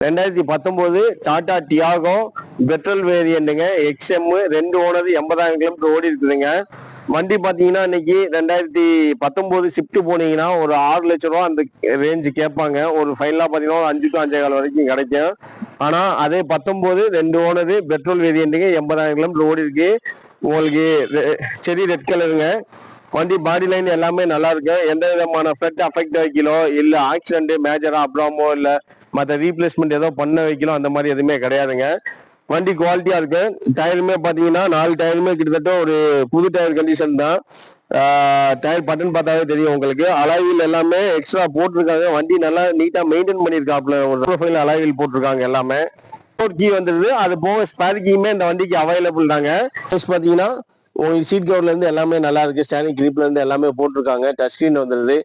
2019 Tata Tiago petrol வேரியண்ட்டுங்க. XM 2 owner 80,000 kilometre ஓடி இருக்குதுங்க. வண்டி பார்த்தீங்கன்னா இன்னைக்கு 2019 ஷிஃப்ட் போனீங்கன்னா ஒரு 6 லட்ச ரூபா அந்த ரேஞ்சு கேட்பாங்க. ஒரு ஃபைனலாக பார்த்தீங்கன்னா 5 to 5.25 வரைக்கும் கிடைக்கும். ஆனால் அதே 19 2 ஓனர் பெட்ரோல் வேரியண்ட்டுங்க. 80,000 கிலோமீட்டர் ஓடி இருக்கு. உங்களுக்கு செரி ரெட் கலருங்க. வண்டி பாடி லைன் எல்லாமே நல்லா இருக்கு. எந்த விதமான ஃபிளட் அஃபெக்ட் வைக்கலோ இல்ல ஆக்சிடென்ட் மேஜரா அப்ராமோ இல்ல மற்ற ரீப்ளேஸ்மெண்ட் ஏதோ பண்ண வைக்கலோ அந்த மாதிரி எதுவுமே கிடையாதுங்க. வண்டி குவாலிட்டியா இருக்கு. டயருமே பாத்தீங்கன்னா 4 டயருமே கிட்டத்தட்ட ஒரு புது டயர் கண்டிஷன் தான். டயர் பட்டன் பார்த்தாவே தெரியும் உங்களுக்கு. அலாயில் எல்லாமே எக்ஸ்ட்ரா போட்டிருக்காங்க. வண்டி நல்லா நீட்டா மெயின்டைன் பண்ணிருக்காப்ல. ஒரு ப்ரொஃபைல் அலாயில் போட்டிருக்காங்க எல்லாமே. கீ வந்துருது. அது போக ஸ்பேர் கீயுமே இந்த வண்டிக்கு அவைலபிள் தாங்க. பாத்தீங்கன்னா உங்களுக்கு சீட் கவர்ல இருந்து எல்லாமே நல்லா இருக்கு. ஸ்டாண்டிங் கிரிப்ல இருந்து எல்லாமே போட்டிருக்காங்க. டச் ஸ்கிரீன் வந்துருது.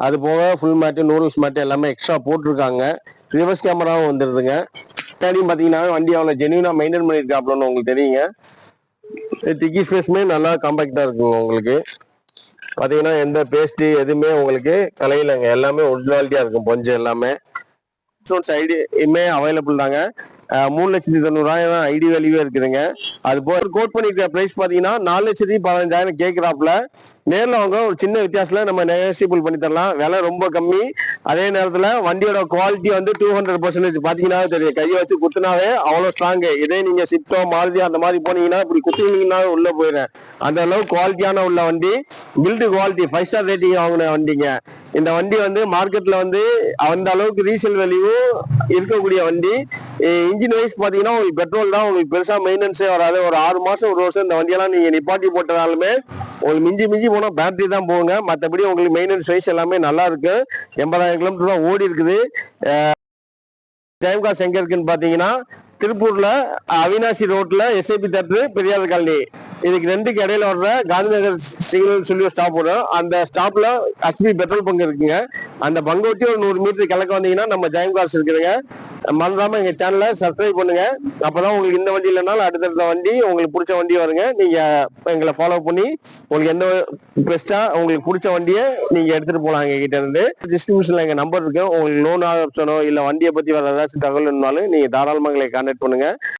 அது போக ஃபுல் மேட்டு நூடுல்ஸ் மேட்டு எல்லாமே எக்ஸ்ட்ரா போட்டிருக்காங்க. ரிவர்ஸ் கேமராவும் வந்துருதுங்க. பின்னாடியும் பாத்தீங்கன்னா வண்டி அவ்வளவு ஜென்யூனா மெயின்டைன் பண்ணிருக்காப்லன்னு உங்களுக்கு தெரியுங்க. டிக்கி ஸ்பேஸுமே நல்லா காம்பாக்டா இருக்குங்க. உங்களுக்கு பாத்தீங்கன்னா எந்த பேஸ்ட் எதுவுமே உங்களுக்கு கலையிலங்க. எல்லாமே ஒரிஜினாலிட்டியா இருக்கும். கொஞ்சம் எல்லாமே சைடுமே அவைலபிள் தாங்க. 3,90,000 ஐடி வேல்யூவே இருக்குதுங்க. அது போக கோட் பண்ணிருக்க பிரைஸ் பாத்தீங்கன்னா 4,15,000 கேட்கிறாப்ல. நேரில் அவங்க ஒரு சின்ன வித்தியாசத்துல நம்ம நெகோசியபிள் பண்ணி தரலாம். விலை ரொம்ப கம்மி. அதே நேரத்துல வண்டியோட குவாலிட்டி வந்து 200% பாத்தீங்கன்னா தெரியும். கையை வச்சு குத்துனாவே அவ்வளவு ஸ்ட்ராங். இதே நீங்க சிப்டோ மாருதி அந்த மாதிரி போனீங்கன்னா இப்படி குத்துனீங்கன்னா உள்ள போயிடும். அந்த அளவு குவாலிட்டியான உள்ள வண்டி. பில்டு குவாலிட்டி 5 ஸ்டார் ரேட்டிங் வாங்கின வண்டிங்க. இந்த வண்டி வந்து மார்க்கெட்ல வந்து அந்த அளவுக்கு ரீசேல் வேல்யூ இருக்கக்கூடிய வண்டி. இன்ஜின் வைஸ் பாத்தீங்கன்னா உங்களுக்கு பெட்ரோல் தான். உங்களுக்கு பெருசா மெயின்டெனன்ஸே வராது. ஒரு 6 மாசம் 1 வருஷம் இந்த வண்டியெல்லாம் நீங்க நிப்பாட்டி போட்டதாலுமே உங்களுக்கு மிஞ்சி போனா பேட்டரி தான் போகுங்க. மற்றபடி உங்களுக்கு மெயின்டெனன்ஸ் வைஸ் எல்லாமே நல்லா இருக்கு. 80,000 கிலோமீட்டர் தான் ஓடி இருக்குது. டைம் காசு எங்க இருக்குன்னு பாத்தீங்கன்னா திருப்பூர்ல அவினாசி ரோட்ல SIP தேட்டர் பெரியார் காலனி. இதுக்கு ரெண்டுக்கு இடையில வர்ற காந்திநகர் சிக்னல் சொல்லி ஒரு ஸ்டாப் வரும். அந்த ஸ்டாப்ல HP பெட்ரோல் பங்க் இருக்குங்க. அந்த பங்க் ஒட்டி ஒரு 100 மீட்டர் கிழக்க வந்தீங்கன்னா நம்ம ஜெயம் கார்ஸ் இருக்குதுங்க. மறந்துடாம எங்க சேனலை சப்ஸ்கிரைப் பண்ணுங்க. அப்பதான் உங்களுக்கு இந்த வண்டி இல்லைனாலும் அடுத்தடுத்த வண்டி உங்களுக்கு பிடிச்ச வண்டி வருங்க. நீங்க எங்களை ஃபாலோ பண்ணி உங்களுக்கு எந்த பெஸ்டா உங்களுக்கு பிடிச்ச வண்டியை நீங்க எடுத்துட்டு போலாம். எங்க கிட்ட இருந்து டிஸ்ட்ரிபியூஷன்ல எங்க நம்பர் இருக்கு. உங்களுக்கு லோன் ஆப்ஷனோ இல்ல வண்டியை பத்தி வேற ஏதாச்சும் தகவல் இருந்தாலும் நீங்க தாராளமா எங்களை கான்டாக்ட் பண்ணுங்க.